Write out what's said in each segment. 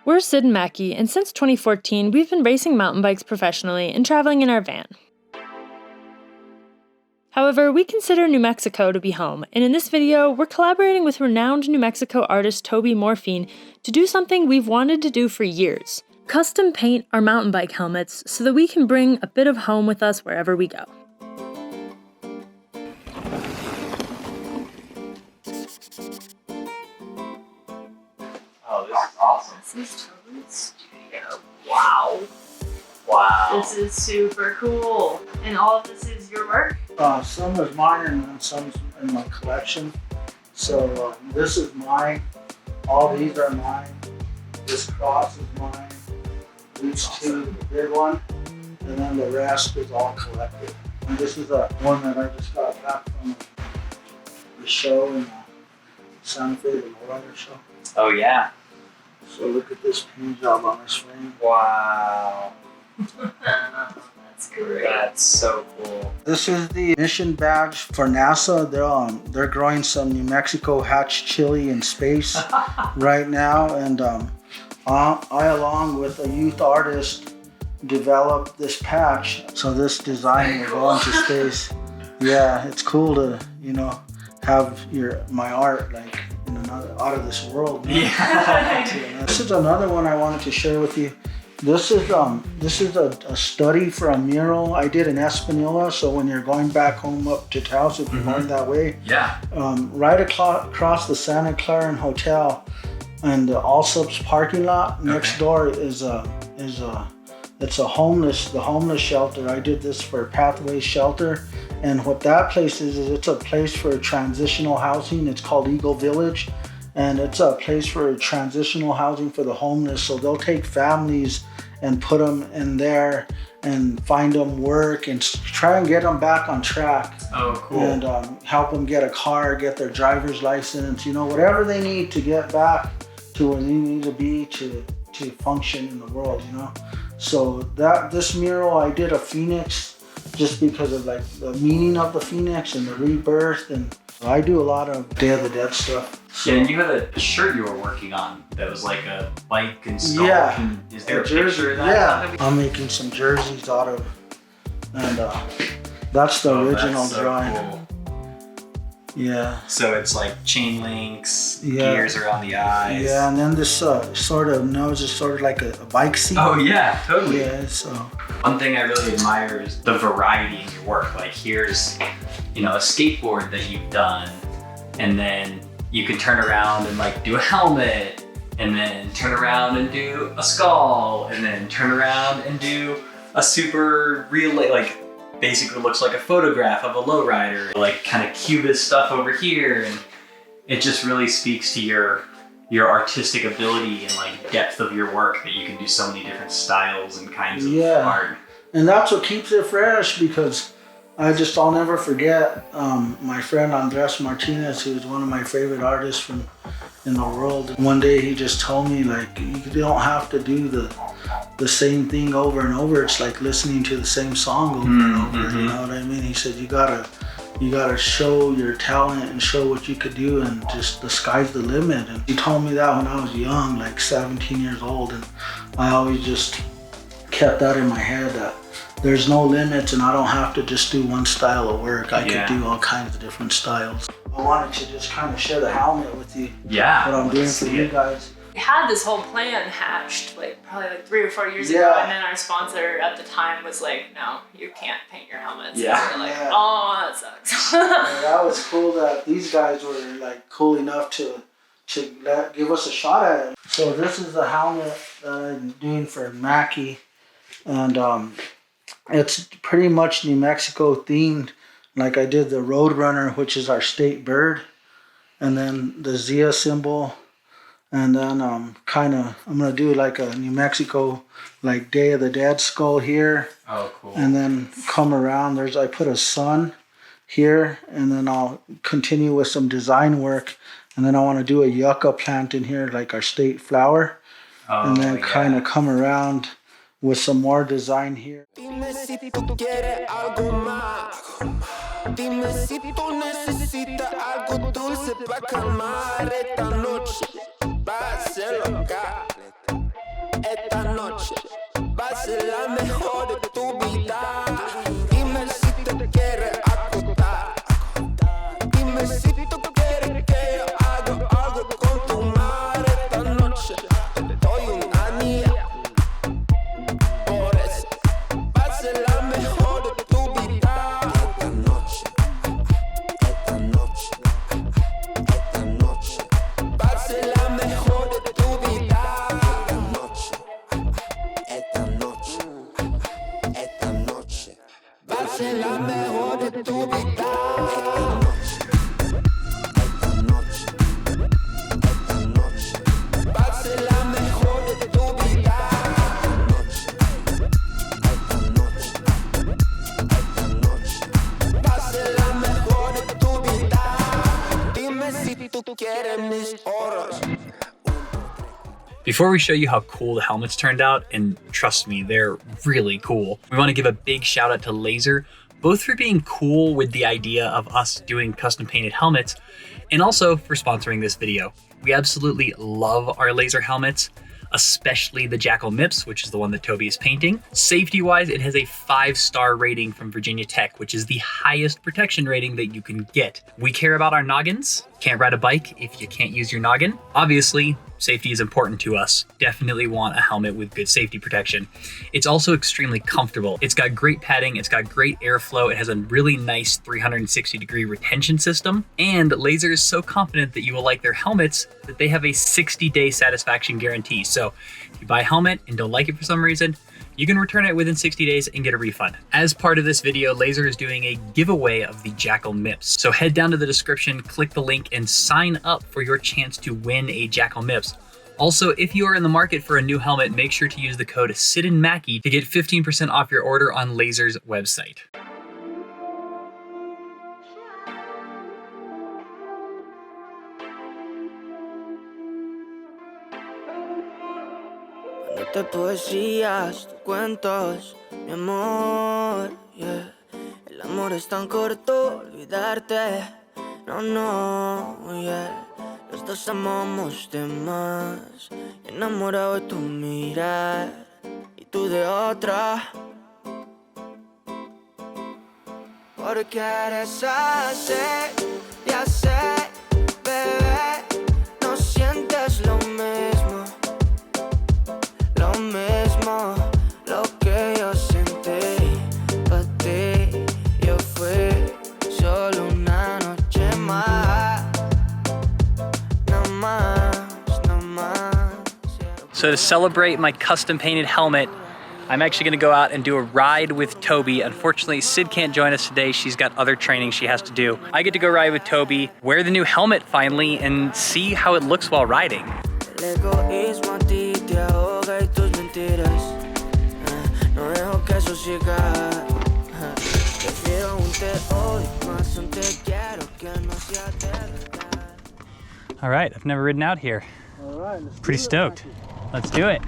We're Sid and Mackie, and since 2014, we've been racing mountain bikes professionally and traveling in our van. However, we consider New Mexico to be home, and in this video, we're collaborating with renowned New Mexico artist Toby Morfin to do something we've wanted to do for years: custom paint our mountain bike helmets so that we can bring a bit of home with us wherever we go. Oh, this is awesome. This is Toby's studio. Wow. Wow. This is super cool. And all of this is your work? Some is mine and some is in my collection. So this is mine. All these are mine. This cross is mine. These two, the big one. And then the rest is all collected. And this is one that I just got back from the show in Santa Fe, the Mural show. Oh yeah. So look at this paint job on this frame. Wow. That's great. That's so cool. This is the mission badge for NASA. They're growing some New Mexico hatch chili in space right now, and I, along with a youth artist, developed this patch. So this design will go into space. Yeah, it's cool to have my art like in another out of this world. Yeah. This is another one I wanted to share with you. This is a study for a mural I did in Espanola. So when you're going back home up to Taos, if you're going that way, Yeah. Right across the Santa Clara Hotel and the Allsup's parking lot next door is the homeless shelter. I did this for Pathways Shelter, and what that place is it's a place for transitional housing. It's called Eagle Village. And it's a place for transitional housing for the homeless. So they'll take families and put them in there and find them work and try and get them back on track. Oh, cool. And help them get a car, get their driver's license, whatever they need to get back to where they need to be to function in the world, So this mural, I did a phoenix just because of like the meaning of the phoenix and the rebirth, and I do a lot of Day of the Dead stuff. Yeah, and you had a shirt you were working on that was like a bike and skull. Yeah. Is there a jersey picture of that? Yeah, I'm making some jerseys out of, and that's the original that's so drawing. Cool. Yeah. So it's like chain links, gears around the eyes. Yeah, and then this sort of nose is sort of like a bike seat. Oh yeah, totally. Yeah, so. One thing I really admire is the variety in your work. Like here's, a skateboard that you've done, and then you can turn around and like do a helmet, and then turn around and do a skull, and then turn around and do a super real, like basically looks like a photograph of a lowrider, like kind of cubist stuff over here, and it just really speaks to your artistic ability and like depth of your work that you can do so many different styles and kinds of art. And that's what keeps it fresh, because I'll never forget my friend Andres Martinez, who's one of my favorite artists in the world. One day he just told me, like, you don't have to do the same thing over and over. It's like listening to the same song over and over. You know what I mean? He said you gotta show your talent and show what you could do, and just the sky's the limit. And he told me that when I was young, like 17 years old, and I always just kept that in my head, that there's no limits and I don't have to just do one style of work. I could do all kinds of different styles. I wanted to just kind of share the helmet with you. Yeah. What I'm doing for you guys. We had this whole plan hatched probably 3 or 4 years ago, and then our sponsor at the time was like, no, you can't paint your helmets. Yeah. And we're like, oh, that sucks. And that was cool that these guys were like cool enough to give us a shot at it. So this is the helmet that I'm doing for MACKY, and it's pretty much New Mexico themed. Like I did the Roadrunner, which is our state bird, and then the Zia symbol, and then I'm gonna do like a New Mexico like Day of the Dead skull here. Oh, cool. And then come around. I put a sun here, and then I'll continue with some design work, and then I want to do a yucca plant in here, like our state flower, and then kind of come around with some more design here. Dime si tú quieres algo más. Dime si tú necesitas algo dulce para calmar esta noche. Va a ser loca. noche va a ser la mejor de tu vida. Dime si te quieres acostar. Dime si tú quieres que yo haga algo con tu madre esta noche. Te doy un anillo. Por eso va a ser la mejor de tu vida. Esta noche, esta noche, esta noche va a ser la mejor de tu vida. Esta noche, esta noche, esta noche va a ser la mejor de tu vida. Esta noche, esta noche, esta noche va a ser la mejor de tu vida. Esta noche, esta noche, esta noche va a ser la mejor de tu vida. Dime si tú quieres mis oros. Before we show you how cool the helmets turned out, and trust me, they're really cool, we want to give a big shout out to Laser, both for being cool with the idea of us doing custom painted helmets, and also for sponsoring this video. We absolutely love our Laser helmets, especially the Jackal Mips, which is the one that Toby is painting. Safety-wise, it has a 5-star rating from Virginia Tech, which is the highest protection rating that you can get. We care about our noggins. Can't ride a bike if you can't use your noggin. Obviously, safety is important to us. Definitely want a helmet with good safety protection. It's also extremely comfortable. It's got great padding, it's got great airflow, it has a really nice 360-degree retention system, and Laser is so confident that you will like their helmets that they have a 60-day satisfaction guarantee. So if you buy a helmet and don't like it for some reason, you can return it within 60 days and get a refund. As part of this video, Laser is doing a giveaway of the Jackal Mips. So head down to the description, click the link, and sign up for your chance to win a Jackal Mips. Also, if you are in the market for a new helmet, make sure to use the code MACKY to get 15% off your order on Laser's website. De poesías, de cuentos, mi amor, yeah. El amor es tan corto, olvidarte, no, yeah. Los dos amamos de más, enamorado de tu mirar y tú de otra. Porque eres así, ya sé, bebé, no sientes lo mismo. Lo mismo, lo que yo sentí para ti. Yo fui solo una noche más. No más, no más. So to celebrate my custom painted helmet, I'm actually gonna go out and do a ride with Toby. Unfortunately, Sid can't join us today. She's got other training she has to do. I get to go ride with Toby, wear the new helmet finally, and see how it looks while riding. El egoísmo a ti te ahoga y tus mentiras. No dejo que eso siga. Prefiero un te odio más un te quiero que no sea de verdad. All right, I've never ridden out here. All right, Pretty stoked. Let's do it.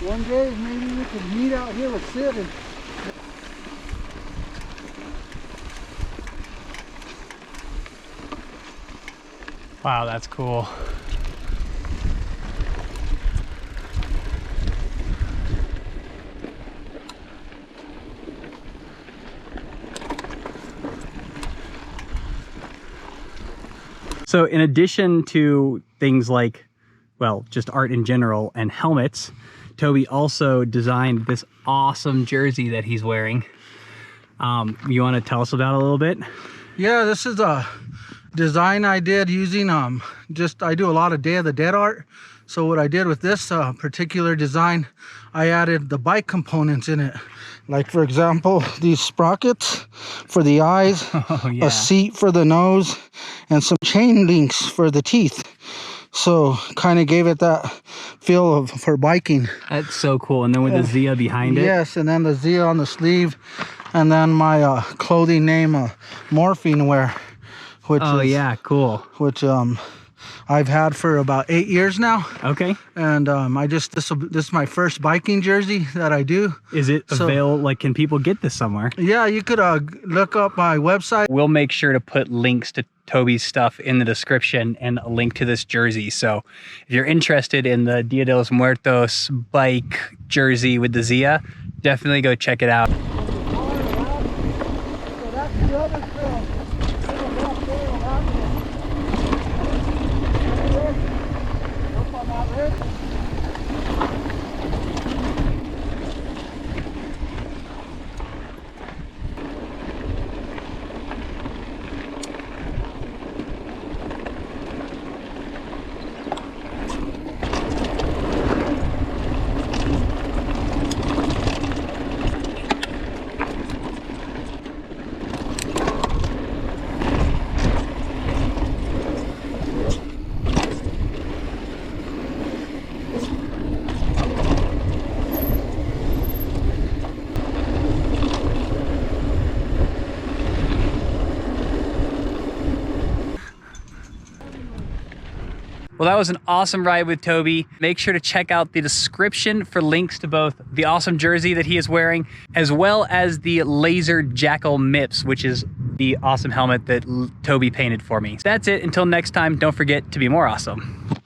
One day maybe we could meet out here with Sid and Wow, that's cool. So in addition to things like, well, just art in general and helmets, Toby also designed this awesome jersey that he's wearing. You want to tell us about it a little bit? Yeah, this is a design I did using I do a lot of Day of the Dead art. So what I did with this particular design, I added the bike components in it. Like, for example, these sprockets for the eyes, a seat for the nose, and some chain links for the teeth. So kind of gave it that feel for biking. That's so cool. And then with the Zia behind it. Yes, and then the Zia on the sleeve. And then my clothing name, Morfin wear. Which yeah, cool. Which I've had for about 8 years now. Okay. And this is my first biking jersey that I do. Is it available? Like, can people get this somewhere? Yeah, you could look up my website. We'll make sure to put links to Toby's stuff in the description and a link to this jersey. So if you're interested in the Dia de los Muertos bike jersey with the Zia, definitely go check it out. Well, that was an awesome ride with Toby. Make sure to check out the description for links to both the awesome jersey that he is wearing, as well as the Laser Jackal Mips, which is the awesome helmet that Toby painted for me. So that's it. Until next time, don't forget to be more awesome.